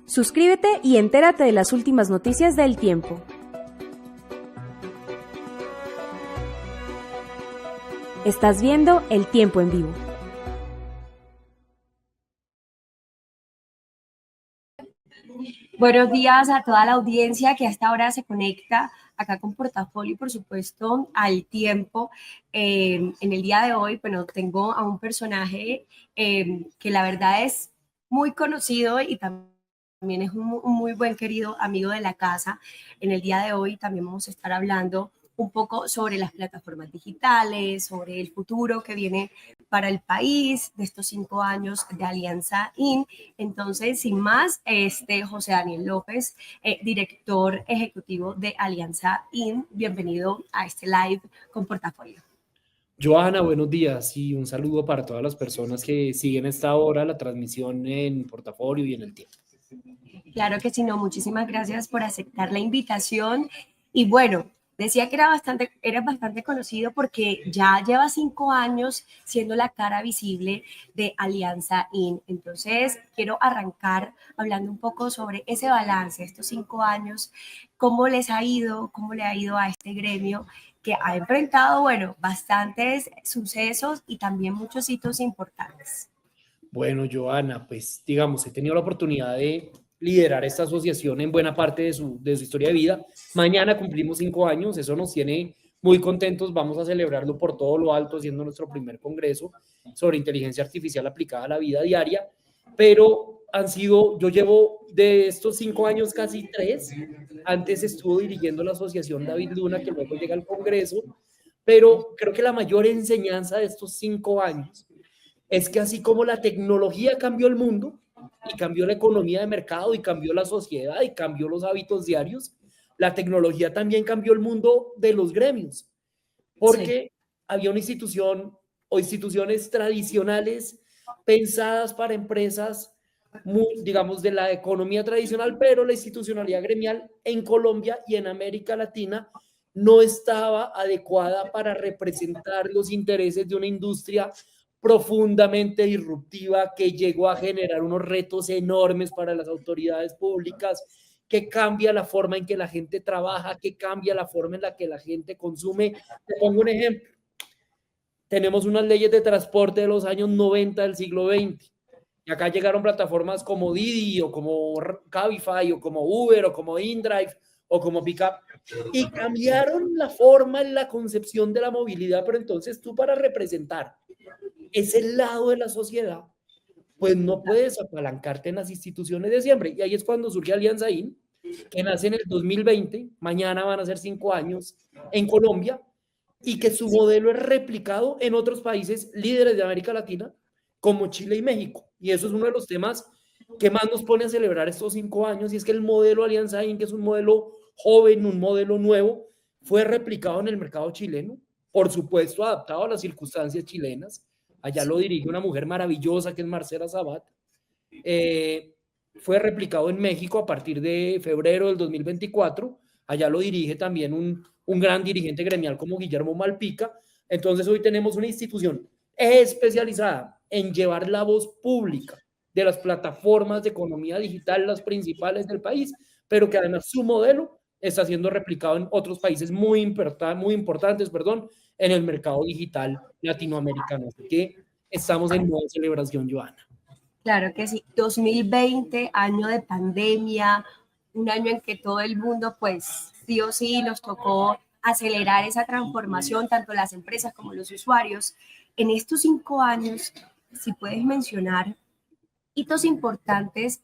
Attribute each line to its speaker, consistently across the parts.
Speaker 1: Suscríbete y entérate de las últimas noticias del tiempo. Estás viendo El Tiempo en Vivo.
Speaker 2: Buenos días a toda la audiencia que hasta ahora se conecta acá con Portafolio y por supuesto al tiempo. En el día de hoy, bueno, tengo a un personaje que la verdad es muy conocido y también es un muy buen querido amigo de la casa. En el día de hoy también vamos a estar hablando un poco sobre las plataformas digitales, sobre el futuro que viene para el país de estos 5 años de Alianza IN. Entonces, sin más, José Daniel López, director ejecutivo de Alianza IN, bienvenido a este live con Portafolio.
Speaker 3: Joana, buenos días y un saludo para todas las personas que siguen esta hora la transmisión en Portafolio y en El Tiempo.
Speaker 2: Claro que sí, no, muchísimas gracias por aceptar la invitación. Y bueno, decía que eras bastante conocido porque ya lleva 5 años siendo la cara visible de Alianza IN. Entonces, quiero arrancar hablando un poco sobre ese balance, estos 5 años, cómo les ha ido, cómo le ha ido a este gremio que ha enfrentado, bueno, bastantes sucesos y también muchos hitos importantes.
Speaker 3: Bueno, Joana, pues digamos, he tenido la oportunidad de liderar esta asociación en buena parte de su historia de vida. Mañana cumplimos 5 años, eso nos tiene muy contentos, vamos a celebrarlo por todo lo alto, siendo nuestro primer congreso sobre inteligencia artificial aplicada a la vida diaria, pero yo llevo de estos 5 años casi 3, antes estuve dirigiendo la asociación David Luna, que luego llega al congreso, pero creo que la mayor enseñanza de estos 5 años es que así como la tecnología cambió el mundo y cambió la economía de mercado y cambió la sociedad y cambió los hábitos diarios, la tecnología también cambió el mundo de los gremios, porque sí, había una institución o instituciones tradicionales pensadas para empresas, digamos, de la economía tradicional, pero la institucionalidad gremial en Colombia y en América Latina no estaba adecuada para representar los intereses de una industria profundamente disruptiva que llegó a generar unos retos enormes para las autoridades públicas, que cambia la forma en que la gente trabaja, que cambia la forma en la que la gente consume. Te pongo un ejemplo. Tenemos unas leyes de transporte de los años 90 del siglo XX. Y acá llegaron plataformas como Didi o como Cabify o como Uber o como InDrive o como Pickup y cambiaron la forma en la concepción de la movilidad. Pero entonces tú, para representar ese lado de la sociedad, pues no puedes apalancarte en las instituciones de siempre. Y ahí es cuando surge Alianza IN, que nace en el 2020, mañana van a ser 5 años, en Colombia, y que su modelo es replicado en otros países líderes de América Latina, como Chile y México. Y eso es uno de los temas que más nos pone a celebrar estos 5 años, y es que el modelo Alianza IN, que es un modelo joven, un modelo nuevo, fue replicado en el mercado chileno, por supuesto adaptado a las circunstancias chilenas. Allá lo dirige una mujer maravillosa que es Marcela Sabat. Fue replicado en México a partir de febrero del 2024. Allá lo dirige también un gran dirigente gremial como Guillermo Malpica. Entonces hoy tenemos una institución especializada en llevar la voz pública de las plataformas de economía digital, las principales del país, pero que además su modelo está siendo replicado en otros países muy importantes, en el mercado digital latinoamericano. Así que estamos en nueva celebración, Joana.
Speaker 2: Claro que sí. 2020, año de pandemia, un año en que todo el mundo, pues, sí o sí, nos tocó acelerar esa transformación, tanto las empresas como los usuarios. En estos 5 años, si puedes mencionar hitos importantes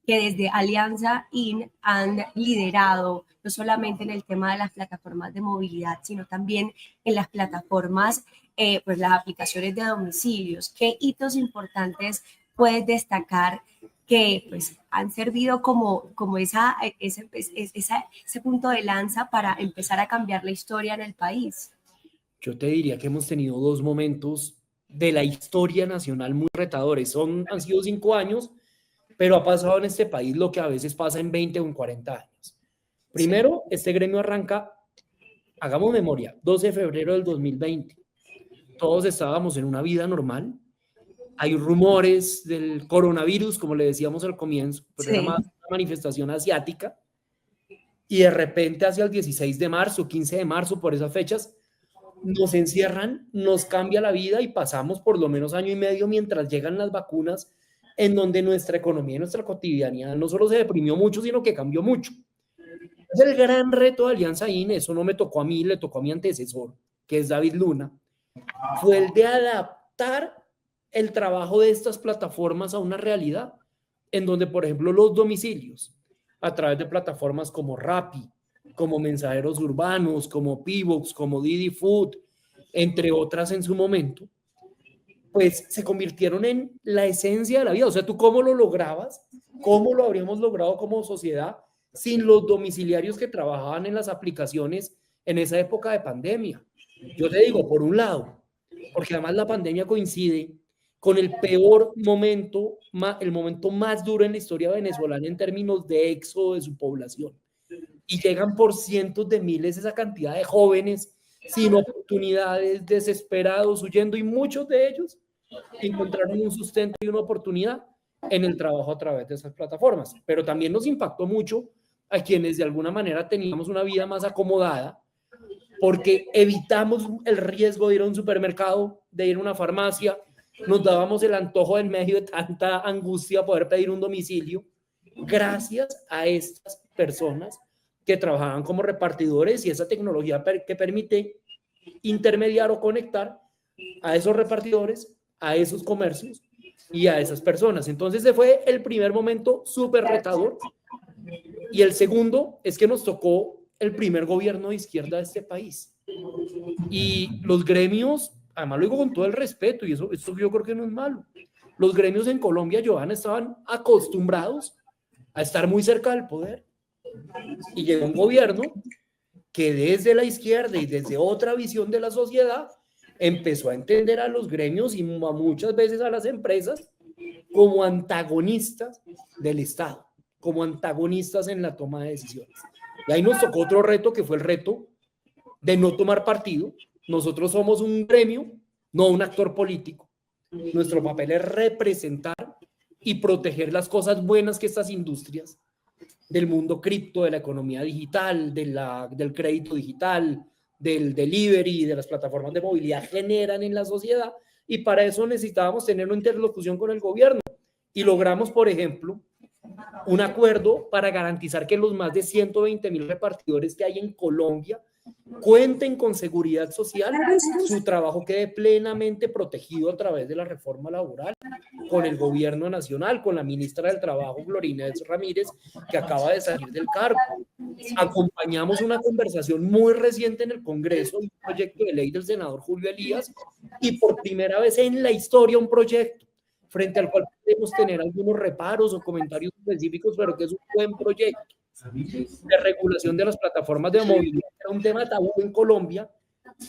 Speaker 2: que desde Alianza IN han liderado, no solamente en el tema de las plataformas de movilidad, sino también en las plataformas, pues las aplicaciones de domicilios. ¿Qué hitos importantes puedes destacar que pues han servido como ese punto de lanza para empezar a cambiar la historia en el país?
Speaker 3: Yo te diría que hemos tenido 2 momentos de la historia nacional muy retadores. Han sido 5 años, pero ha pasado en este país lo que a veces pasa en 20 o en 40 años. Primero, este gremio arranca, hagamos memoria, 12 de febrero del 2020. Todos estábamos en una vida normal. hay rumores del coronavirus, como le decíamos al comienzo, pero
Speaker 2: Sí.
Speaker 3: era más una manifestación asiática, y de repente hacia el 16 de marzo, 15 de marzo, por esas fechas, nos encierran, nos cambia la vida y pasamos por lo menos año y medio mientras llegan las vacunas, en donde nuestra economía y nuestra cotidianidad no solo se deprimió mucho, sino que cambió mucho. Es el gran reto de Alianza INE, eso no me tocó a mí, le tocó a mi antecesor, que es David Luna, fue el de adaptar el trabajo de estas plataformas a una realidad, en donde, por ejemplo, los domicilios, a través de plataformas como Rappi, como Mensajeros Urbanos, como Pivox, como Didi Food, entre otras en su momento, pues se convirtieron en la esencia de la vida. O sea, ¿tú cómo lo lograbas? ¿Cómo lo habríamos logrado como sociedad sin los domiciliarios que trabajaban en las aplicaciones en esa época de pandemia? Yo te digo, por un lado, porque además la pandemia coincide con el peor momento, el momento más duro en la historia venezolana en términos de éxodo de su población. Y llegan por cientos de miles esa cantidad de jóvenes sin oportunidades, desesperados, huyendo, y muchos de ellos encontraron un sustento y una oportunidad en el trabajo a través de esas plataformas. Pero también nos impactó mucho a quienes de alguna manera teníamos una vida más acomodada, porque evitamos el riesgo de ir a un supermercado, de ir a una farmacia, nos dábamos el antojo en medio de tanta angustia poder pedir un domicilio, gracias a estas personas que trabajaban como repartidores y esa tecnología que permite intermediar o conectar a esos repartidores, a esos comercios y a esas personas. Entonces ese fue el primer momento súper retador. Y el segundo es que nos tocó el primer gobierno de izquierda de este país. Y los gremios, además lo digo con todo el respeto, y eso yo creo que no es malo, los gremios en Colombia, Johanna, estaban acostumbrados a estar muy cerca del poder. Y llegó un gobierno que desde la izquierda y desde otra visión de la sociedad empezó a entender a los gremios y muchas veces a las empresas como antagonistas del Estado, como antagonistas en la toma de decisiones. Y ahí nos tocó otro reto, que fue el reto de no tomar partido. Nosotros somos un gremio, no un actor político. Nuestro papel es representar y proteger las cosas buenas que estas industrias del mundo cripto, de la economía digital, del crédito digital, del delivery, de las plataformas de movilidad generan en la sociedad, y para eso necesitábamos tener una interlocución con el gobierno. Y logramos, por ejemplo, un acuerdo para garantizar que los más de 120.000 repartidores que hay en Colombia cuenten con seguridad social, su trabajo quede plenamente protegido a través de la reforma laboral, con el gobierno nacional, con la ministra del Trabajo, Gloria Ramírez, que acaba de salir del cargo. Acompañamos una conversación muy reciente en el Congreso, un proyecto de ley del senador Julio Elías, y por primera vez en la historia un proyecto frente al cual podemos tener algunos reparos o comentarios específicos, pero que es un buen proyecto de regulación de las plataformas de movilidad. Era un tema tabú en Colombia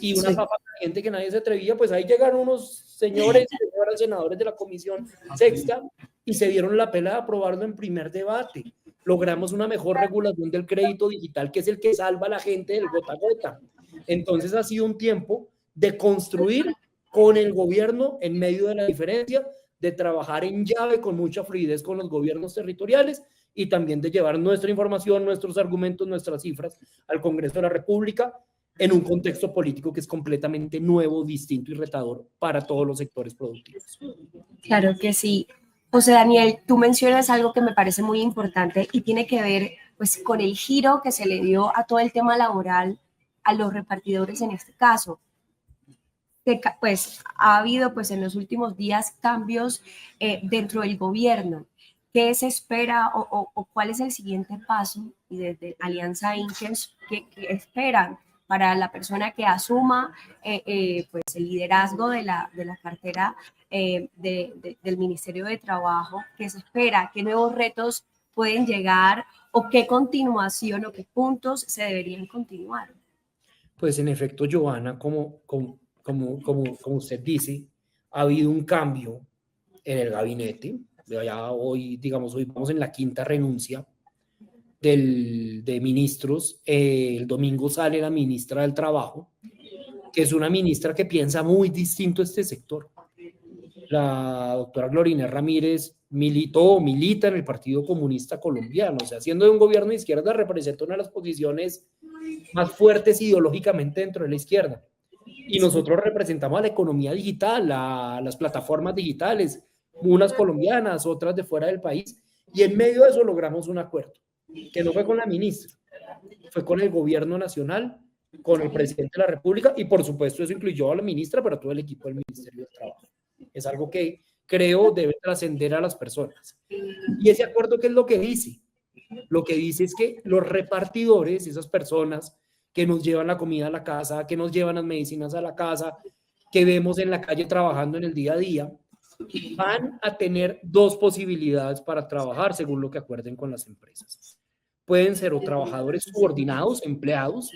Speaker 3: y una papa caliente que nadie se atrevía. Pues ahí llegaron unos señores senadores de la Comisión Sexta y se dieron la pela de aprobarlo en primer debate. Logramos una mejor regulación del crédito digital, que es el que salva a la gente del gota a gota. Entonces ha sido un tiempo de construir con el gobierno en medio de la diferencia, de trabajar en llave con mucha fluidez con los gobiernos territoriales y también de llevar nuestra información, nuestros argumentos, nuestras cifras al Congreso de la República en un contexto político que es completamente nuevo, distinto y retador para todos los sectores productivos.
Speaker 2: Claro que sí. José Daniel, tú mencionas algo que me parece muy importante y tiene que ver pues con el giro que se le dio a todo el tema laboral a los repartidores en este caso. Pues ha habido pues en los últimos días cambios dentro del gobierno. ¿Qué se espera o cuál es el siguiente paso? Y desde Alianza INE, ¿qué esperan para la persona que asuma pues el liderazgo de la cartera del Ministerio de Trabajo? ¿Qué se espera? ¿Qué nuevos retos pueden llegar? ¿O qué continuación o qué puntos se deberían continuar?
Speaker 3: Pues en efecto, Johanna, como usted dice, ha habido un cambio en el gabinete. Ya hoy vamos en la quinta renuncia de ministros. El domingo sale la ministra del Trabajo, que es una ministra que piensa muy distinto a este sector. la doctora Glorinés Ramírez milita en el Partido Comunista Colombiano, o sea, siendo de un gobierno de izquierda, representa una de las posiciones más fuertes ideológicamente dentro de la izquierda. Y nosotros representamos a la economía digital, a las plataformas digitales, unas colombianas, otras de fuera del país, y en medio de eso logramos un acuerdo, que no fue con la ministra, fue con el gobierno nacional, con el presidente de la República, y por supuesto eso incluyó a la ministra, pero a todo el equipo del Ministerio de Trabajo. Es algo que creo debe trascender a las personas. Y ese acuerdo, ¿qué es lo que dice? Lo que dice es que los repartidores, esas personas que nos llevan la comida a la casa, que nos llevan las medicinas a la casa, que vemos en la calle trabajando en el día a día, van a tener dos posibilidades para trabajar según lo que acuerden con las empresas. Pueden ser o trabajadores subordinados, empleados,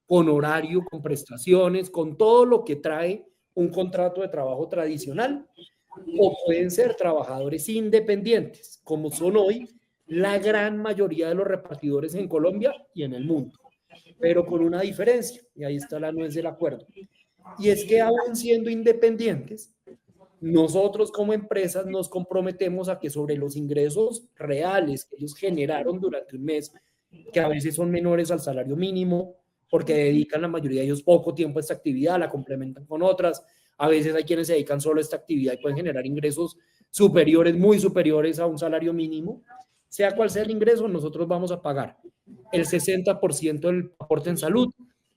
Speaker 3: con horario, con prestaciones, con todo lo que trae un contrato de trabajo tradicional, o pueden ser trabajadores independientes, como son hoy la gran mayoría de los repartidores en Colombia y en el mundo, pero con una diferencia, y ahí está la nuez del acuerdo, y es que aún siendo independientes, nosotros como empresas nos comprometemos a que sobre los ingresos reales que ellos generaron durante un mes, que a veces son menores al salario mínimo, porque dedican la mayoría de ellos poco tiempo a esta actividad, la complementan con otras, a veces hay quienes se dedican solo a esta actividad y pueden generar ingresos superiores, muy superiores a un salario mínimo. Sea cual sea el ingreso, nosotros vamos a pagar el 60% del aporte en salud,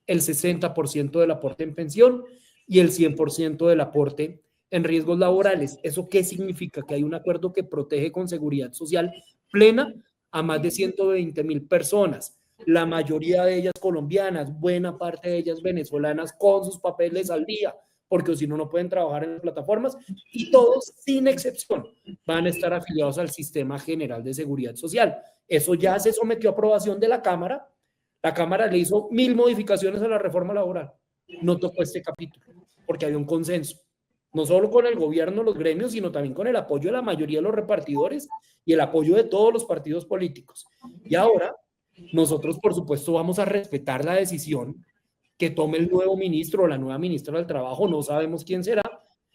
Speaker 3: el 60% del aporte en pensión y el 100% del aporte en riesgos laborales. ¿Eso qué significa? Que hay un acuerdo que protege con seguridad social plena a más de 120,000 personas, la mayoría de ellas colombianas, buena parte de ellas venezolanas con sus papeles al día, porque si no, no pueden trabajar en las plataformas, y todos, sin excepción, van a estar afiliados al Sistema General de Seguridad Social. Eso ya se sometió a aprobación de la Cámara. La Cámara le hizo 1000 modificaciones a la reforma laboral. No tocó este capítulo, porque había un consenso, no solo con el gobierno, los gremios, sino también con el apoyo de la mayoría de los repartidores y el apoyo de todos los partidos políticos. Y ahora, nosotros, por supuesto, vamos a respetar la decisión que tome el nuevo ministro o la nueva ministra del Trabajo, no sabemos quién será,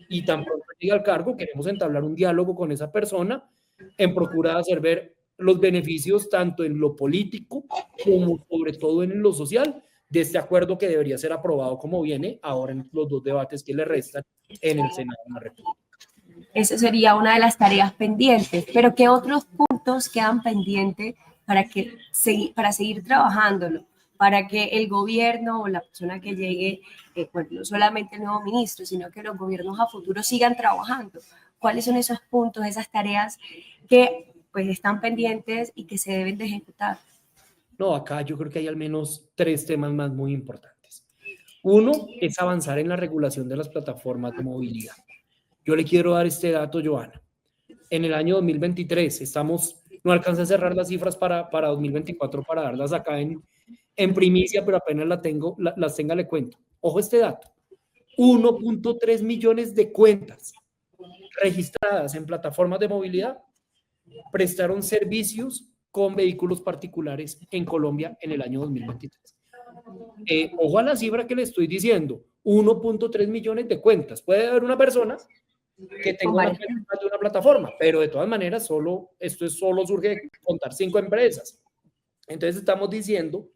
Speaker 3: y tan pronto llegue al cargo, queremos entablar un diálogo con esa persona en procura de hacer ver los beneficios tanto en lo político como sobre todo en lo social de este acuerdo que debería ser aprobado como viene ahora en los dos debates que le restan en el Senado de la República.
Speaker 2: Esa sería una de las tareas pendientes, pero ¿qué otros puntos quedan pendientes para seguir trabajándolo? Para que el gobierno o la persona que llegue, bueno, no solamente el nuevo ministro, sino que los gobiernos a futuro sigan trabajando. ¿Cuáles son esos puntos, esas tareas que pues están pendientes y que se deben de ejecutar?
Speaker 3: No, acá yo creo que hay al menos 3 temas más muy importantes. Uno es avanzar en la regulación de las plataformas de movilidad. Yo le quiero dar este dato, Joana. En el año 2023, no alcancé a cerrar las cifras para 2024 para darlas acá en primicia, pero apenas las tenga, le cuento. Ojo este dato, 1.3 millones de cuentas registradas en plataformas de movilidad prestaron servicios con vehículos particulares en Colombia en el año 2023. Ojo a la cifra que le estoy diciendo, 1.3 millones de cuentas. Puede haber una persona que tenga una cuenta de una plataforma, pero de todas maneras esto solo surge de contar 5 empresas. Entonces estamos diciendo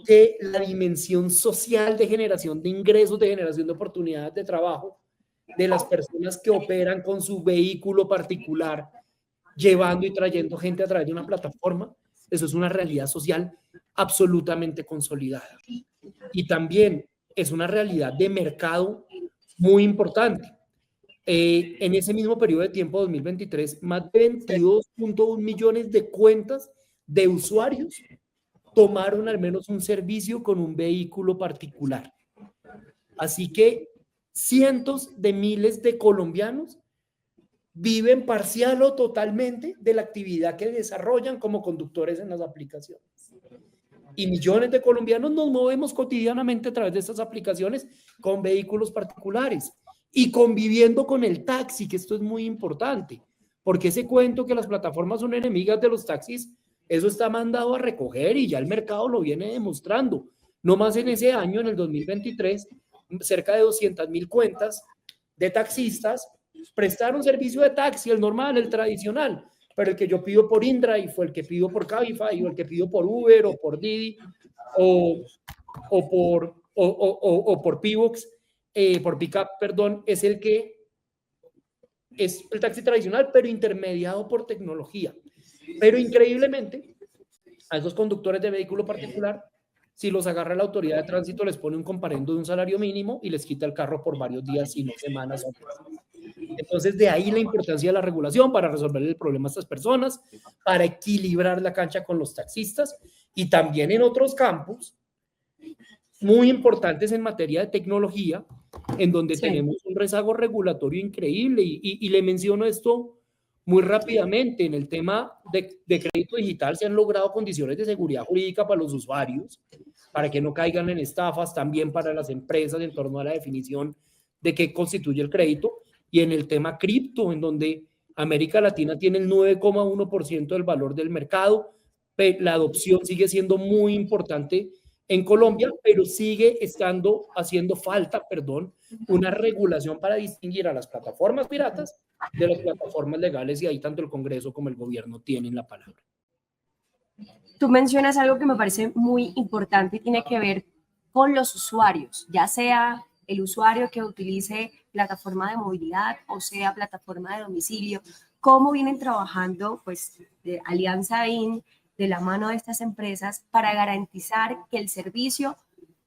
Speaker 3: que la dimensión social de generación de ingresos, de generación de oportunidades de trabajo de las personas que operan con su vehículo particular, llevando y trayendo gente a través de una plataforma, eso es una realidad social absolutamente consolidada. Y también es una realidad de mercado muy importante. En ese mismo periodo de tiempo, 2023, más de 22.1 millones de cuentas de usuarios tomaron al menos un servicio con un vehículo particular. Así que cientos de miles de colombianos viven parcial o totalmente de la actividad que desarrollan como conductores en las aplicaciones. Y millones de colombianos nos movemos cotidianamente a través de estas aplicaciones con vehículos particulares y conviviendo con el taxi, que esto es muy importante, porque ese cuento que las plataformas son enemigas de los taxis, eso está mandado a recoger y ya el mercado lo viene demostrando. No más en ese año, en el 2023, cerca de 200,000 cuentas de taxistas prestar un servicio de taxi, el normal, el tradicional, pero el que yo pido por InDrive, o el que pido por Cabify, o el que pido por Uber, o por Didi, o por Pivox, por Pickup, perdón, es el que es el taxi tradicional, pero intermediado por tecnología. Pero increíblemente, a esos conductores de vehículo particular, si los agarra la autoridad de tránsito, les pone un comparendo de un salario mínimo y les quita el carro por varios días, si no semanas o meses. Entonces, de ahí la importancia de la regulación para resolver el problema a estas personas, para equilibrar la cancha con los taxistas y también en otros campos muy importantes en materia de tecnología, en donde tenemos un rezago regulatorio increíble. Y le menciono esto muy rápidamente. En el tema de crédito digital se han logrado condiciones de seguridad jurídica para los usuarios, para que no caigan en estafas, también para las empresas en torno a la definición de qué constituye el crédito. Y en el tema cripto, en donde América Latina tiene el 9,1% del valor del mercado, la adopción sigue siendo muy importante en Colombia, pero sigue haciendo falta, una regulación para distinguir a las plataformas piratas de las plataformas legales, y ahí tanto el Congreso como el gobierno tienen la palabra.
Speaker 2: Tú mencionas algo que me parece muy importante y tiene que ver con los usuarios, ya sea el usuario que utilice plataforma de movilidad o sea plataforma de domicilio. ¿Cómo vienen trabajando pues de Alianza IN de la mano de estas empresas para garantizar que el servicio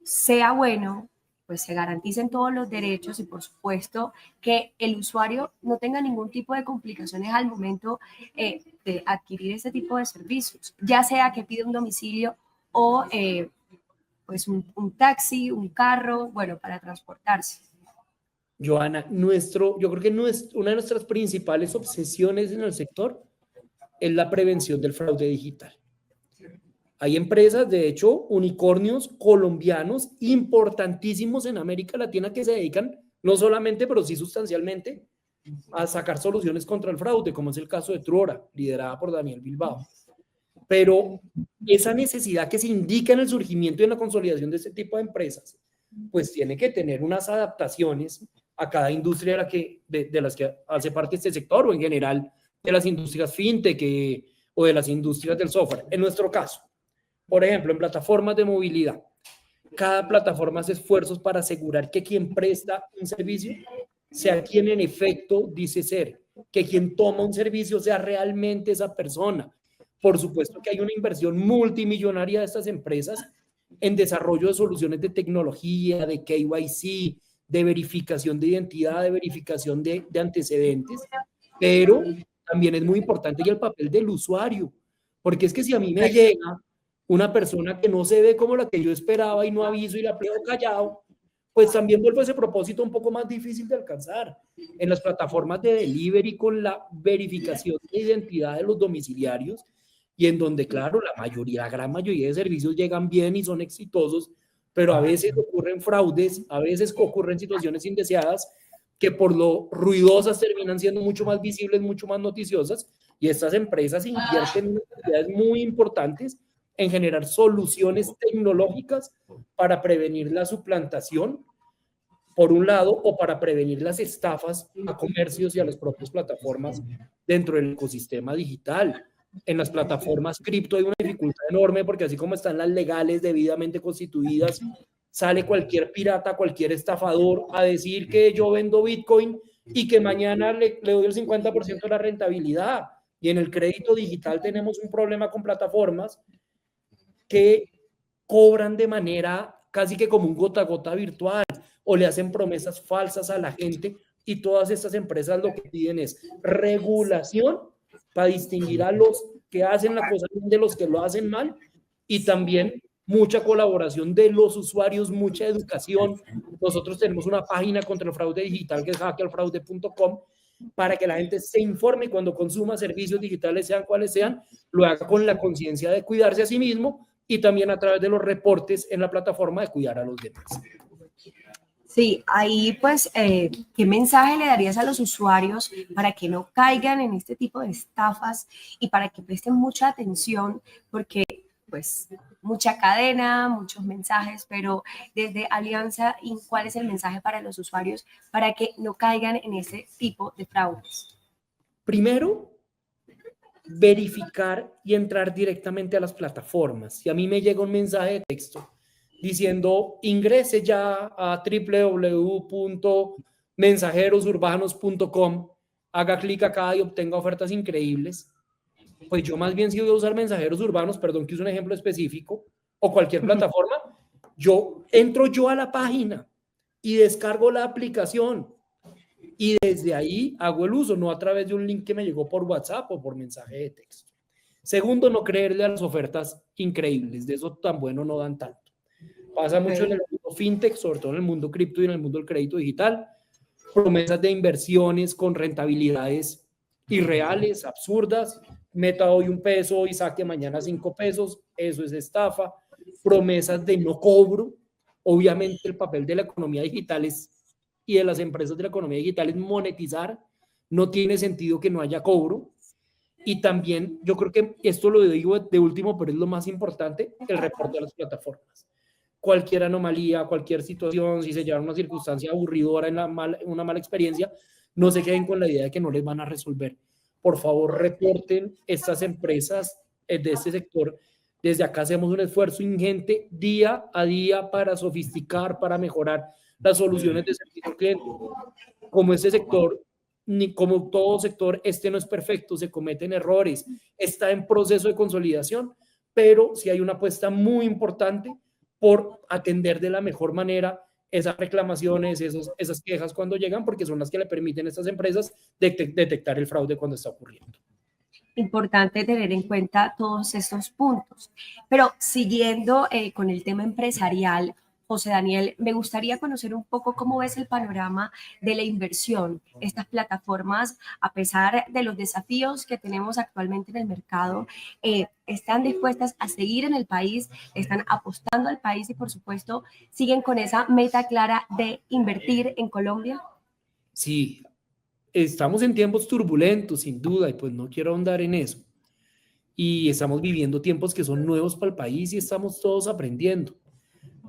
Speaker 2: sea bueno, pues se garanticen todos los derechos y por supuesto que el usuario no tenga ningún tipo de complicaciones al momento de adquirir este tipo de servicios, ya sea que pida un domicilio o pues un taxi, un carro, bueno, para transportarse?
Speaker 3: Joana, yo creo que una de nuestras principales obsesiones en el sector es la prevención del fraude digital. Hay empresas, de hecho, unicornios colombianos importantísimos en América Latina que se dedican, no solamente, pero sí sustancialmente, a sacar soluciones contra el fraude, como es el caso de Truora, liderada por Daniel Bilbao. Pero esa necesidad que se indica en el surgimiento y en la consolidación de este tipo de empresas, pues tiene que tener unas adaptaciones a cada industria de las que hace parte este sector, o en general de las industrias fintech o de las industrias del software. En nuestro caso, por ejemplo, en plataformas de movilidad, cada plataforma hace esfuerzos para asegurar que quien presta un servicio sea quien en efecto dice ser, que quien toma un servicio sea realmente esa persona. Por supuesto que hay una inversión multimillonaria de estas empresas en desarrollo de soluciones de tecnología, de KYC, de verificación de identidad, de verificación de antecedentes, pero también es muy importante el papel del usuario, porque es que si a mí me llega una persona que no se ve como la que yo esperaba y no aviso y la quedo callado, pues también vuelve ese propósito un poco más difícil de alcanzar. En las plataformas de delivery, con la verificación de identidad de los domiciliarios, y en donde, claro, la gran mayoría de servicios llegan bien y son exitosos, pero a veces ocurren fraudes, a veces ocurren situaciones indeseadas que por lo ruidosas terminan siendo mucho más visibles, mucho más noticiosas, y estas empresas invierten en cantidades muy importantes en generar soluciones tecnológicas para prevenir la suplantación, por un lado, o para prevenir las estafas a comercios y a las propias plataformas dentro del ecosistema digital. En las plataformas cripto hay una dificultad enorme, porque así como están las legales debidamente constituidas, sale cualquier pirata, cualquier estafador a decir que yo vendo Bitcoin y que mañana le doy el 50% de la rentabilidad. Y en el crédito digital tenemos un problema con plataformas que cobran de manera casi que como un gota a gota virtual, o le hacen promesas falsas a la gente, y todas estas empresas lo que piden es regulación para distinguir a los que hacen la cosa bien de los que lo hacen mal, y también mucha colaboración de los usuarios, mucha educación. Nosotros tenemos una página contra el fraude digital que es hackealfraude.com, para que la gente se informe cuando consuma servicios digitales, sean cuales sean, lo haga con la conciencia de cuidarse a sí mismo, y también a través de los reportes en la plataforma de cuidar a los demás.
Speaker 2: Sí, ahí pues, ¿qué mensaje le darías a los usuarios para que no caigan en este tipo de estafas y para que presten mucha atención? Porque pues mucha cadena, muchos mensajes, pero desde Alianza, ¿cuál es el mensaje para los usuarios para que no caigan en ese tipo de fraudes?
Speaker 3: Primero, verificar y entrar directamente a las plataformas. Si a mí me llega un mensaje de texto diciendo ingrese ya a www.mensajerosurbanos.com, haga clic acá y obtenga ofertas increíbles, pues yo más bien si voy a usar mensajeros urbanos, perdón que use un ejemplo específico, o cualquier plataforma, yo entro yo a la página y descargo la aplicación y desde ahí hago el uso, no a través de un link que me llegó por WhatsApp o por mensaje de texto. Segundo, no creerle a las ofertas increíbles, de eso tan bueno no dan tanto. Pasa mucho en el mundo fintech, sobre todo en el mundo cripto y en el mundo del crédito digital, promesas de inversiones con rentabilidades irreales, absurdas, meta hoy $1 y saque mañana $5, eso es estafa, promesas de no cobro, obviamente el papel de la economía digital y de las empresas de la economía digital es monetizar, no tiene sentido que no haya cobro, y también yo creo que esto lo digo de último, pero es lo más importante, el reporte a las plataformas. Cualquier anomalía, cualquier situación, si se lleva una circunstancia aburridora en una mala experiencia, no se queden con la idea de que no les van a resolver. Por favor, reporten estas empresas de este sector. Desde acá hacemos un esfuerzo ingente día a día para sofisticar, para mejorar las soluciones de servicio al cliente. Como este sector, ni como todo sector, este no es perfecto, se cometen errores, está en proceso de consolidación, pero sí hay una apuesta muy importante por atender de la mejor manera esas reclamaciones, esas quejas cuando llegan, porque son las que le permiten a estas empresas detectar el fraude cuando está ocurriendo.
Speaker 2: Importante tener en cuenta todos estos puntos. Pero siguiendo con el tema empresarial, José Daniel, me gustaría conocer un poco cómo ves el panorama de la inversión. Estas plataformas, a pesar de los desafíos que tenemos actualmente en el mercado, están dispuestas a seguir en el país, están apostando al país y, por supuesto, siguen con esa meta clara de invertir en Colombia.
Speaker 3: Sí, estamos en tiempos turbulentos, sin duda, y pues no quiero ahondar en eso. Y estamos viviendo tiempos que son nuevos para el país y estamos todos aprendiendo.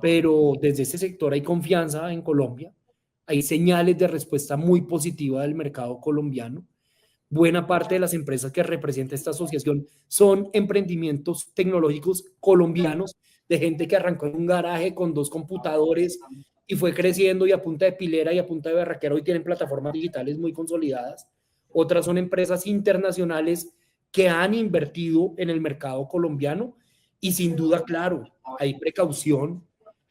Speaker 3: Pero desde ese sector hay confianza en Colombia, hay señales de respuesta muy positiva del mercado colombiano. Buena parte de las empresas que representa esta asociación son emprendimientos tecnológicos colombianos, de gente que arrancó en un garaje con 2 computadores y fue creciendo y a punta de pilera y a punta de berraquera hoy tienen plataformas digitales muy consolidadas. Otras son empresas internacionales que han invertido en el mercado colombiano y sin duda, claro, hay precaución,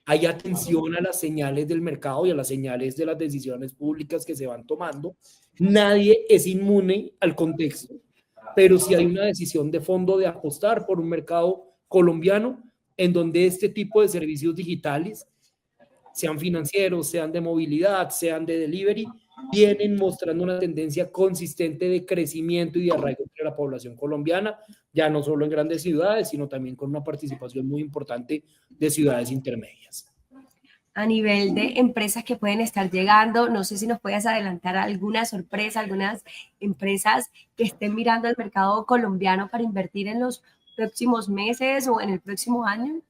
Speaker 3: hay atención a las señales del mercado y a las señales de las decisiones públicas que se van tomando. Nadie es inmune al contexto, pero sí hay una decisión de fondo de apostar por un mercado colombiano en donde este tipo de servicios digitales, sean financieros, sean de movilidad, sean de delivery, vienen mostrando una tendencia consistente de crecimiento y de arraigo entre la población colombiana, ya no solo en grandes ciudades, sino también con una participación muy importante de ciudades intermedias.
Speaker 2: A nivel de empresas que pueden estar llegando, no sé si nos puedes adelantar alguna sorpresa, algunas empresas que estén mirando al mercado colombiano para invertir en los próximos meses o en el próximo año.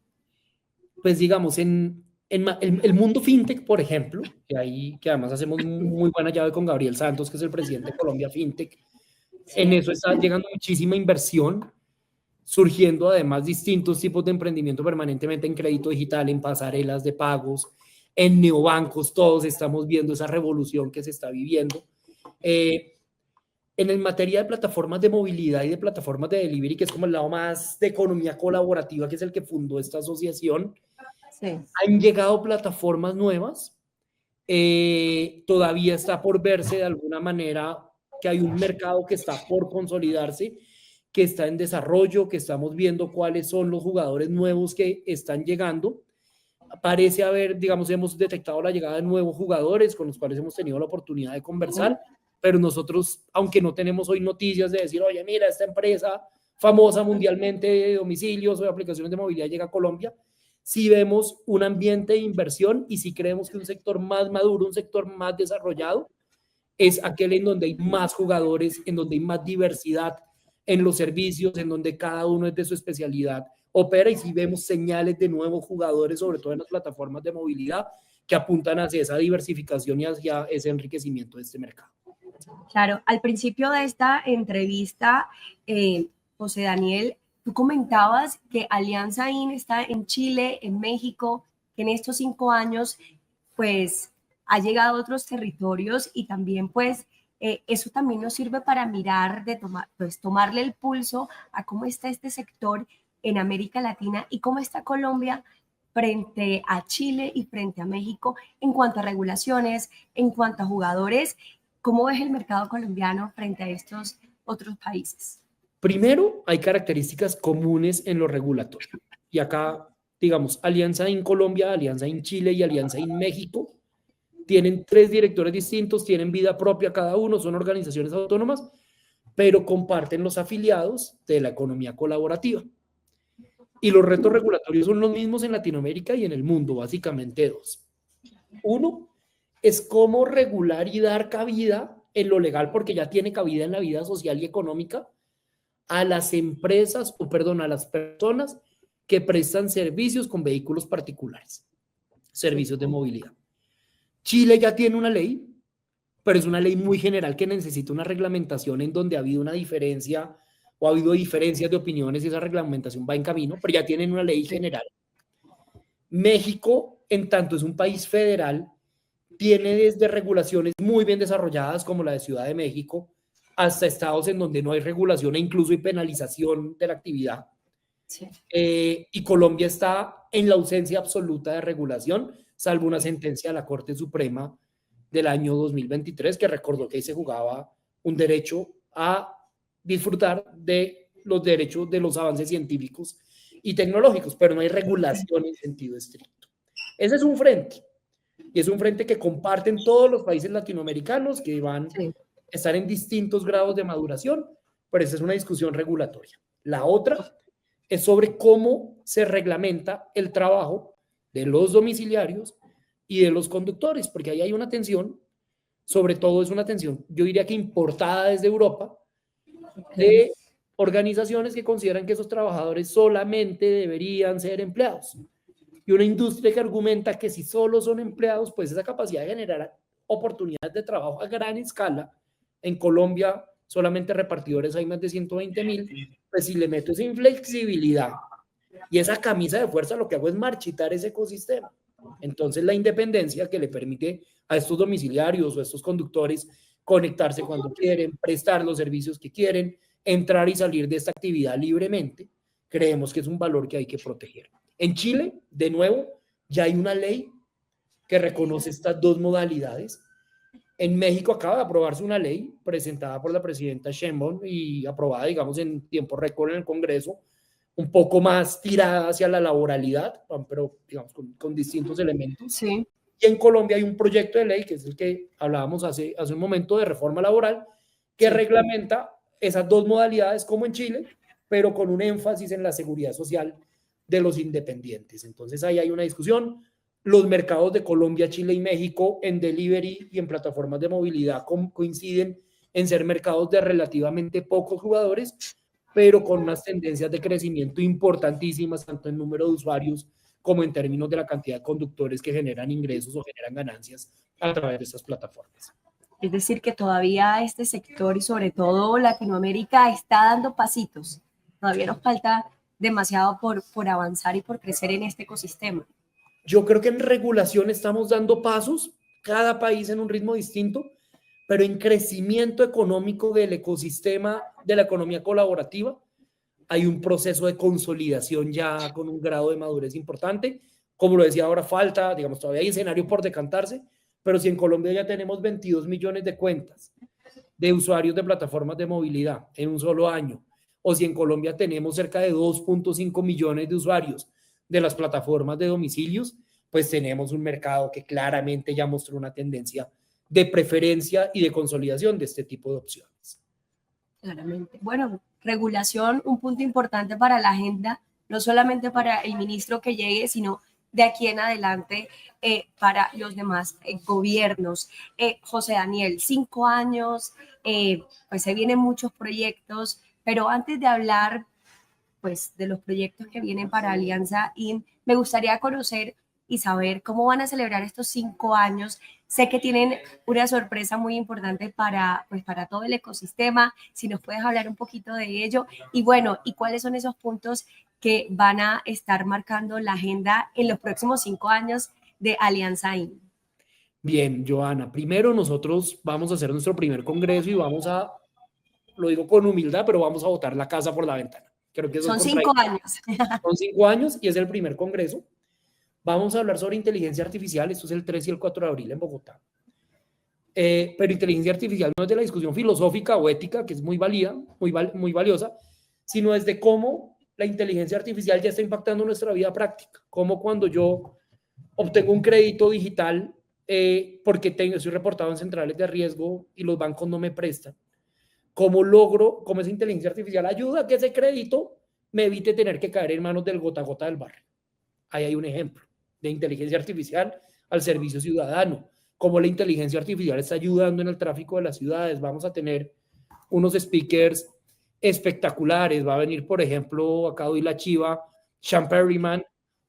Speaker 3: Pues digamos, en el mundo fintech, por ejemplo, que además hacemos muy buena llave con Gabriel Santos, que es el presidente de Colombia Fintech, en eso está llegando muchísima inversión, surgiendo además distintos tipos de emprendimiento permanentemente en crédito digital, en pasarelas de pagos, en neobancos, todos estamos viendo esa revolución que se está viviendo. En el materia de plataformas de movilidad y de plataformas de delivery, que es como el lado más de economía colaborativa, que es el que fundó esta asociación, sí, han llegado plataformas nuevas. Todavía está por verse de alguna manera que hay un mercado que está por consolidarse, que está en desarrollo, que estamos viendo cuáles son los jugadores nuevos que están llegando. Parece haber, digamos, hemos detectado la llegada de nuevos jugadores con los cuales hemos tenido la oportunidad de conversar, pero nosotros, aunque no tenemos hoy noticias de decir, oye, mira, esta empresa famosa mundialmente de domicilios o de aplicaciones de movilidad llega a Colombia, sí vemos un ambiente de inversión y sí creemos que un sector más maduro, un sector más desarrollado, es aquel en donde hay más jugadores, en donde hay más diversidad en los servicios, en donde cada uno es de su especialidad opera y sí vemos señales de nuevos jugadores, sobre todo en las plataformas de movilidad, que apuntan hacia esa diversificación y hacia ese enriquecimiento de este mercado.
Speaker 2: Claro, al principio de esta entrevista, José Daniel, tú comentabas que Alianza IN está en Chile, en México, que en estos 5 años, pues, ha llegado a otros territorios y también, pues, eso también nos sirve para mirar, tomarle el pulso a cómo está este sector en América Latina y cómo está Colombia frente a Chile y frente a México en cuanto a regulaciones, en cuanto a jugadores. ¿Cómo ves el mercado colombiano frente a estos otros países?
Speaker 3: Primero, hay características comunes en lo regulatorio. Y acá, digamos, Alianza IN Colombia, Alianza IN Chile y Alianza IN México tienen 3 directores distintos, tienen vida propia cada uno, son organizaciones autónomas, pero comparten los afiliados de la economía colaborativa. Y los retos regulatorios son los mismos en Latinoamérica y en el mundo, básicamente 2. Uno es cómo regular y dar cabida en lo legal, porque ya tiene cabida en la vida social y económica, a las empresas, a las personas que prestan servicios con vehículos particulares, servicios de movilidad. Chile ya tiene una ley, pero es una ley muy general que necesita una reglamentación en donde ha habido una diferencia o ha habido diferencias de opiniones y esa reglamentación va en camino, pero ya tienen una ley general. México, en tanto es un país federal, tiene desde regulaciones muy bien desarrolladas como la de Ciudad de México, hasta estados en donde no hay regulación e incluso hay penalización de la actividad. Sí. Y Colombia está en la ausencia absoluta de regulación, salvo una sentencia de la Corte Suprema del año 2023 que recordó que ahí se jugaba un derecho a disfrutar de los derechos de los avances científicos y tecnológicos, pero no hay regulación en sentido estricto. Ese es un frente, y es un frente que comparten todos los países latinoamericanos que van a estar en distintos grados de maduración, pero esa es una discusión regulatoria. La otra es sobre cómo se reglamenta el trabajo de los domiciliarios y de los conductores, porque ahí hay una tensión, sobre todo es una tensión, yo diría que importada desde Europa, de organizaciones que consideran que esos trabajadores solamente deberían ser empleados. Y una industria que argumenta que si solo son empleados, pues esa capacidad de generar oportunidades de trabajo a gran escala, en Colombia solamente repartidores hay más de 120,000, pues si le meto esa inflexibilidad y esa camisa de fuerza, lo que hago es marchitar ese ecosistema. Entonces la independencia que le permite a estos domiciliarios o a estos conductores conectarse cuando quieren, prestar los servicios que quieren, entrar y salir de esta actividad libremente, creemos que es un valor que hay que proteger. En Chile, de nuevo, ya hay una ley que reconoce estas 2 modalidades. En México acaba de aprobarse una ley presentada por la presidenta Sheinbaum y aprobada, digamos, en tiempo récord en el Congreso, un poco más tirada hacia la laboralidad, pero digamos con distintos elementos.
Speaker 2: Sí.
Speaker 3: Y en Colombia hay un proyecto de ley, que es el que hablábamos hace un momento, de reforma laboral, que reglamenta esas 2 modalidades como en Chile, pero con un énfasis en la seguridad social de los independientes. Entonces ahí hay una discusión. Los mercados de Colombia, Chile y México en delivery y en plataformas de movilidad coinciden en ser mercados de relativamente pocos jugadores, pero con unas tendencias de crecimiento importantísimas, tanto en número de usuarios como en términos de la cantidad de conductores que generan ingresos o generan ganancias a través de estas plataformas.
Speaker 2: Es decir, que todavía este sector y sobre todo Latinoamérica está dando pasitos. Todavía nos falta demasiado por avanzar y por crecer en este ecosistema.
Speaker 3: Yo creo que en regulación estamos dando pasos, cada país en un ritmo distinto, pero en crecimiento económico del ecosistema de la economía colaborativa hay un proceso de consolidación ya con un grado de madurez importante. Como lo decía ahora, falta, digamos, todavía hay escenario por decantarse, pero si en Colombia ya tenemos 22 millones de cuentas de usuarios de plataformas de movilidad en un solo año, o si en Colombia tenemos cerca de 2.5 millones de usuarios de las plataformas de domicilios, pues tenemos un mercado que claramente ya mostró una tendencia de preferencia y de consolidación de este tipo de opciones.
Speaker 2: Claramente. Bueno, regulación, un punto importante para la agenda, no solamente para el ministro que llegue, sino de aquí en adelante para los demás gobiernos. José Daniel, 5 años, pues se vienen muchos proyectos, pero antes de hablar pues, de los proyectos que vienen para Alianza IN. Me gustaría conocer y saber cómo van a celebrar estos 5 años. Sé que tienen una sorpresa muy importante para, pues, para todo el ecosistema. Si nos puedes hablar un poquito de ello. Y bueno, ¿y cuáles son esos puntos que van a estar marcando la agenda en los próximos 5 años de Alianza IN?
Speaker 3: Bien, Joana, primero nosotros vamos a hacer nuestro primer congreso y vamos a, lo digo con humildad, pero vamos a botar la casa por la ventana. Creo que eso es
Speaker 2: Son 5 años.
Speaker 3: Son 5 años y es el primer congreso. Vamos a hablar sobre inteligencia artificial. Esto es el 3 y el 4 de abril en Bogotá. Pero inteligencia artificial no es de la discusión filosófica o ética, que es muy válida, muy valiosa, sino es de cómo la inteligencia artificial ya está impactando nuestra vida práctica. Como cuando yo obtengo un crédito digital porque estoy reportado en centrales de riesgo y los bancos no me prestan. ¿Cómo logro, cómo esa inteligencia artificial ayuda a que ese crédito me evite tener que caer en manos del gota a gota del barrio? Ahí hay un ejemplo de inteligencia artificial al servicio ciudadano. Cómo la inteligencia artificial está ayudando en el tráfico de las ciudades. Vamos a tener unos speakers espectaculares. Va a venir, por ejemplo, acá doy la chiva, Sean Perryman,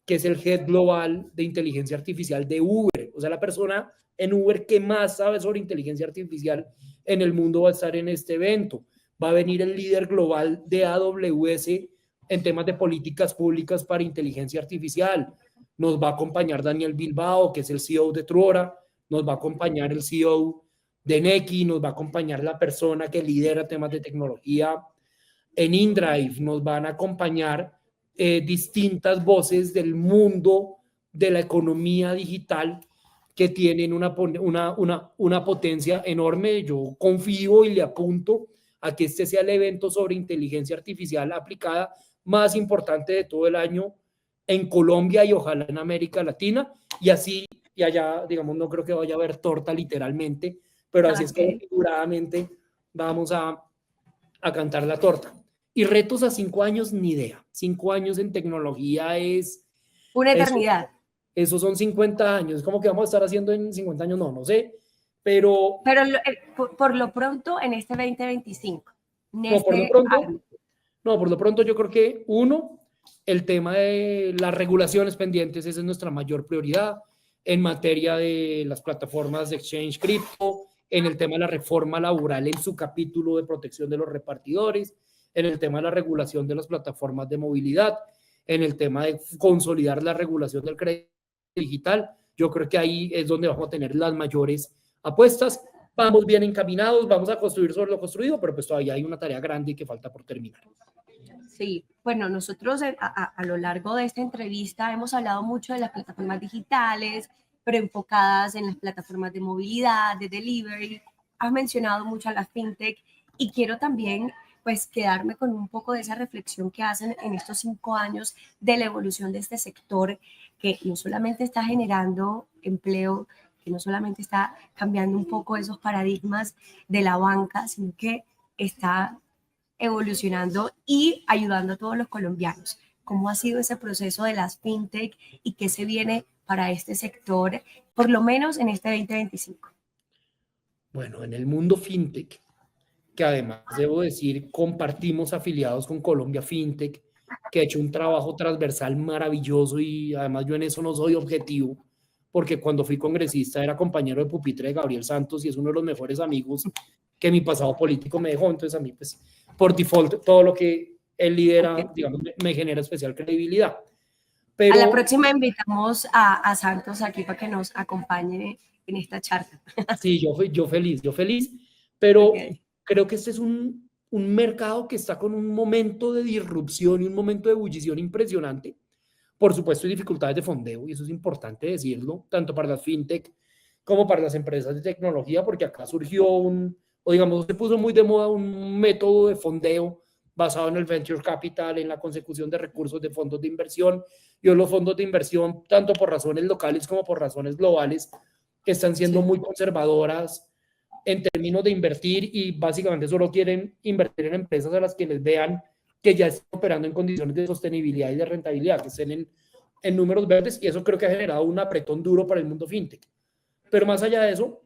Speaker 3: que es el head global de inteligencia artificial de Uber. O sea, la persona en Uber que más sabe sobre inteligencia artificial en el mundo va a estar en este evento. Va a venir el líder global de AWS en temas de políticas públicas para inteligencia artificial. Nos va a acompañar Daniel Bilbao, que es el CEO de Truora. Nos va a acompañar el CEO de Nequi. Nos va a acompañar la persona que lidera temas de tecnología en InDrive. Nos van a acompañar distintas voces del mundo de la economía digital que tienen una potencia enorme. Yo confío y le apunto a que este sea el evento sobre inteligencia artificial aplicada más importante de todo el año en Colombia y ojalá en América Latina. Y así, y allá, digamos, no creo que vaya a haber torta literalmente, pero así es que figuradamente vamos a cantar la torta. Y retos a 5 años, ni idea. 5 años en tecnología es...
Speaker 2: Una eternidad.
Speaker 3: Eso son 50 años. Es como que vamos a estar haciendo en 50 años, no sé. Pero
Speaker 2: por lo pronto, en este 2025.
Speaker 3: Por lo pronto yo creo que el tema de las regulaciones pendientes, esa es nuestra mayor prioridad en materia de las plataformas de exchange cripto, en el tema de la reforma laboral en su capítulo de protección de los repartidores, en el tema de la regulación de las plataformas de movilidad, en el tema de consolidar la regulación del crédito digital. Yo creo que ahí es donde vamos a tener las mayores apuestas. Vamos bien encaminados, vamos a construir sobre lo construido, pero pues todavía hay una tarea grande que falta por terminar.
Speaker 2: Sí, bueno, nosotros a lo largo de esta entrevista hemos hablado mucho de las plataformas digitales, pero enfocadas en las plataformas de movilidad, de delivery. Has mencionado mucho a la fintech y quiero también pues quedarme con un poco de esa reflexión que hacen en estos 5 años de la evolución de este sector que no solamente está generando empleo, que no solamente está cambiando un poco esos paradigmas de la banca, sino que está evolucionando y ayudando a todos los colombianos. ¿Cómo ha sido ese proceso de las fintech y qué se viene para este sector, por lo menos en este 2025?
Speaker 3: Bueno, en el mundo fintech, que además debo decir, compartimos afiliados con Colombia Fintech, que ha hecho un trabajo transversal maravilloso y además yo en eso no soy objetivo, porque cuando fui congresista era compañero de pupitre de Gabriel Santos y es uno de los mejores amigos que mi pasado político me dejó, entonces a mí pues por default todo lo que él lidera, digamos, me genera especial credibilidad. Pero,
Speaker 2: a la próxima invitamos a Santos aquí para que nos acompañe en esta charla.
Speaker 3: Sí, yo feliz, pero creo que este es un mercado que está con un momento de disrupción y un momento de ebullición impresionante. Por supuesto, hay dificultades de fondeo, y eso es importante decirlo, tanto para las fintech como para las empresas de tecnología, porque acá surgió se puso muy de moda un método de fondeo basado en el venture capital, en la consecución de recursos de fondos de inversión. Y hoy los fondos de inversión, tanto por razones locales como por razones globales, están siendo muy conservadoras en términos de invertir y básicamente solo quieren invertir en empresas a las que les vean que ya están operando en condiciones de sostenibilidad y de rentabilidad, que estén en números verdes, y eso creo que ha generado un apretón duro para el mundo fintech. Pero más allá de eso,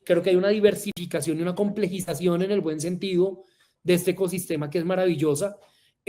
Speaker 3: creo que hay una diversificación y una complejización en el buen sentido de este ecosistema que es maravillosa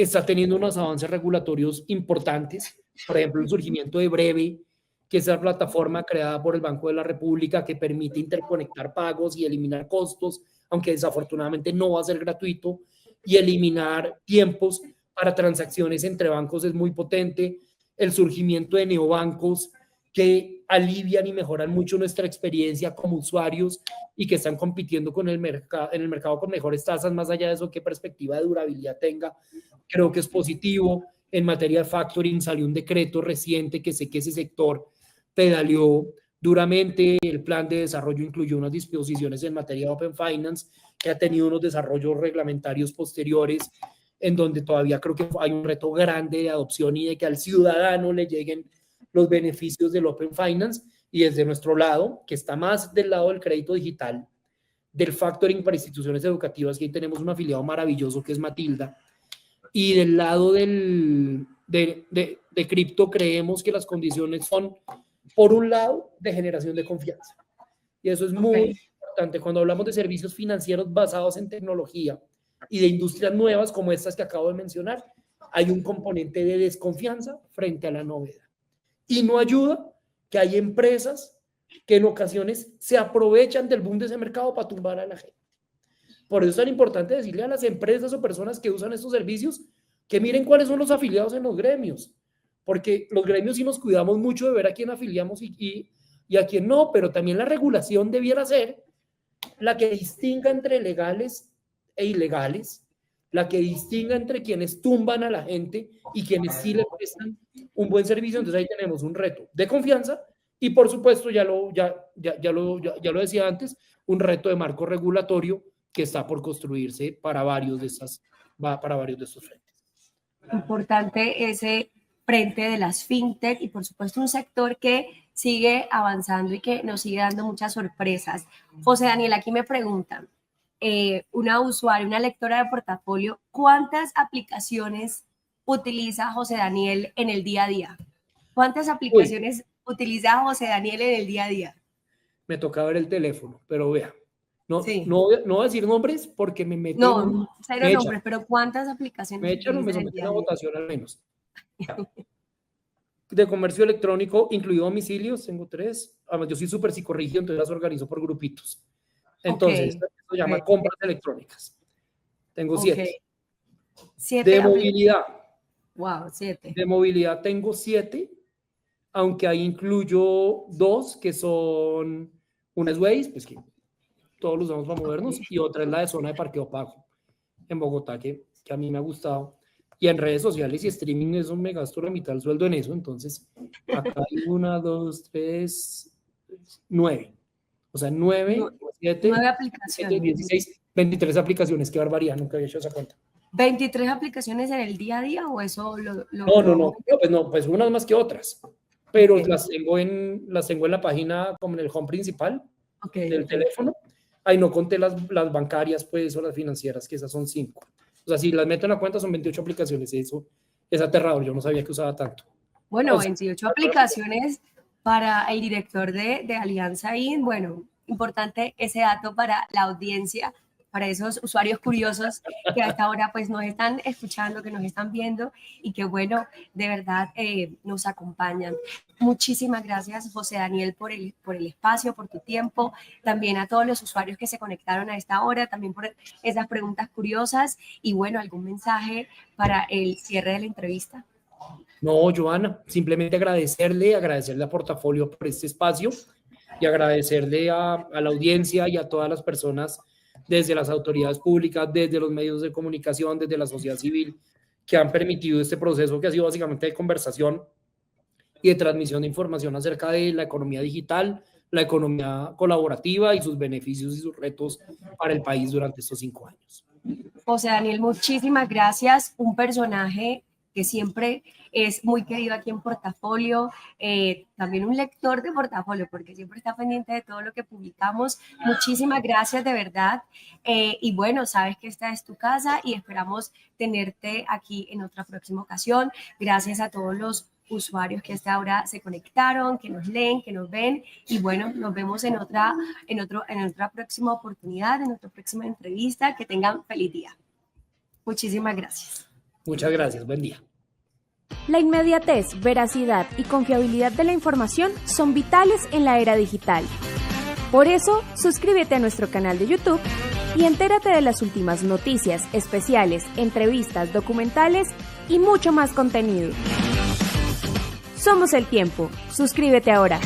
Speaker 3: está teniendo unos avances regulatorios importantes, por ejemplo, el surgimiento de Breve, que es la plataforma creada por el Banco de la República que permite interconectar pagos y eliminar costos, aunque desafortunadamente no va a ser gratuito, y eliminar tiempos para transacciones entre bancos es muy potente. El surgimiento de neobancos que alivian y mejoran mucho nuestra experiencia como usuarios y que están compitiendo con en el mercado con mejores tasas, más allá de eso, qué perspectiva de durabilidad tenga, creo que es positivo. En materia de factoring salió un decreto reciente que sé que ese sector pedaleó duramente. El plan de desarrollo incluyó unas disposiciones en materia de Open Finance que ha tenido unos desarrollos reglamentarios posteriores en donde todavía creo que hay un reto grande de adopción y de que al ciudadano le lleguen los beneficios del Open Finance. Y desde nuestro lado, que está más del lado del crédito digital, del factoring para instituciones educativas, que ahí tenemos un afiliado maravilloso que es Matilda, y del lado de cripto creemos que las condiciones son, por un lado, de generación de confianza. Y eso es muy importante. Cuando hablamos de servicios financieros basados en tecnología y de industrias nuevas como estas que acabo de mencionar, hay un componente de desconfianza frente a la novedad. Y no ayuda que hay empresas que en ocasiones se aprovechan del boom de ese mercado para tumbar a la gente. Por eso es tan importante decirle a las empresas o personas que usan estos servicios que miren cuáles son los afiliados en los gremios, porque los gremios sí nos cuidamos mucho de ver a quién afiliamos y a quién no, pero también la regulación debiera ser la que distinga entre legales e ilegales, la que distinga entre quienes tumban a la gente y quienes sí le prestan un buen servicio. Entonces ahí tenemos un reto de confianza y, por supuesto, ya lo decía antes, un reto de marco regulatorio que está por construirse para varios de estos frentes.
Speaker 2: Importante ese frente de las fintech y, por supuesto, un sector que sigue avanzando y que nos sigue dando muchas sorpresas. José Daniel, aquí me preguntan, una usuaria, una lectora de portafolio, ¿cuántas aplicaciones utiliza José Daniel en el día a día? ¿Cuántas aplicaciones utiliza José Daniel en el día a día?
Speaker 3: Me toca ver el teléfono, pero vea, no voy a decir nombres porque me meten...
Speaker 2: No, cero nombres, pero ¿cuántas aplicaciones
Speaker 3: me echan o me someten a votación al menos? De comercio electrónico, incluido domicilios, tengo 3. Además, yo soy súper psicorrígido, entonces las organizo por grupitos. Entonces, esto se llama compras electrónicas. Tengo 7.
Speaker 2: 7
Speaker 3: de movilidad.
Speaker 2: Wow, 7.
Speaker 3: De movilidad tengo 7, aunque ahí incluyo 2 que son, una es Waze, pues que todos los usamos para movernos, y otra es la de zona de parqueo pago en Bogotá, que a mí me ha gustado. Y en redes sociales y streaming, eso me gasto la mitad del sueldo en eso. Entonces, acá hay 1, 2, 3, 9. O sea, 9, 7,
Speaker 2: 9 aplicaciones.
Speaker 3: 16, 23 aplicaciones. Qué barbaridad, nunca había hecho esa cuenta.
Speaker 2: ¿23 aplicaciones en el día a día o eso
Speaker 3: No, pues unas más que otras. Pero las tengo en la página, como en el home principal del teléfono. Ahí no conté las bancarias, pues, o las financieras, que esas son 5. O sea, si las meto en la cuenta son 28 aplicaciones. Eso es aterrador. Yo no sabía que usaba tanto.
Speaker 2: Bueno, 28 aplicaciones para el director de Alianza IN. Bueno, importante ese dato para la audiencia, para esos usuarios curiosos que hasta ahora pues nos están escuchando, que nos están viendo y que bueno, de verdad nos acompañan. Muchísimas gracias, José Daniel, por el espacio, por tu tiempo, también a todos los usuarios que se conectaron a esta hora, también por esas preguntas curiosas y bueno, algún mensaje para el cierre de la entrevista.
Speaker 3: No, Joana, simplemente agradecerle a Portafolio por este espacio y agradecerle a la audiencia y a todas las personas desde las autoridades públicas, desde los medios de comunicación, desde la sociedad civil, que han permitido este proceso que ha sido básicamente de conversación y de transmisión de información acerca de la economía digital, la economía colaborativa y sus beneficios y sus retos para el país durante estos 5 años.
Speaker 2: José Daniel, muchísimas gracias. Un personaje que siempre es muy querido aquí en Portafolio, también un lector de Portafolio, porque siempre está pendiente de todo lo que publicamos. Muchísimas gracias, de verdad. Y bueno, sabes que esta es tu casa y esperamos tenerte aquí en otra próxima ocasión. Gracias a todos los usuarios que hasta ahora se conectaron, que nos leen, que nos ven. Y bueno, nos vemos en otra próxima oportunidad, en otra próxima entrevista. Que tengan feliz día. Muchísimas gracias.
Speaker 3: Muchas gracias, buen día.
Speaker 1: La inmediatez, veracidad y confiabilidad de la información son vitales en la era digital. Por eso, suscríbete a nuestro canal de YouTube y entérate de las últimas noticias, especiales, entrevistas, documentales y mucho más contenido. Somos El Tiempo. Suscríbete ahora.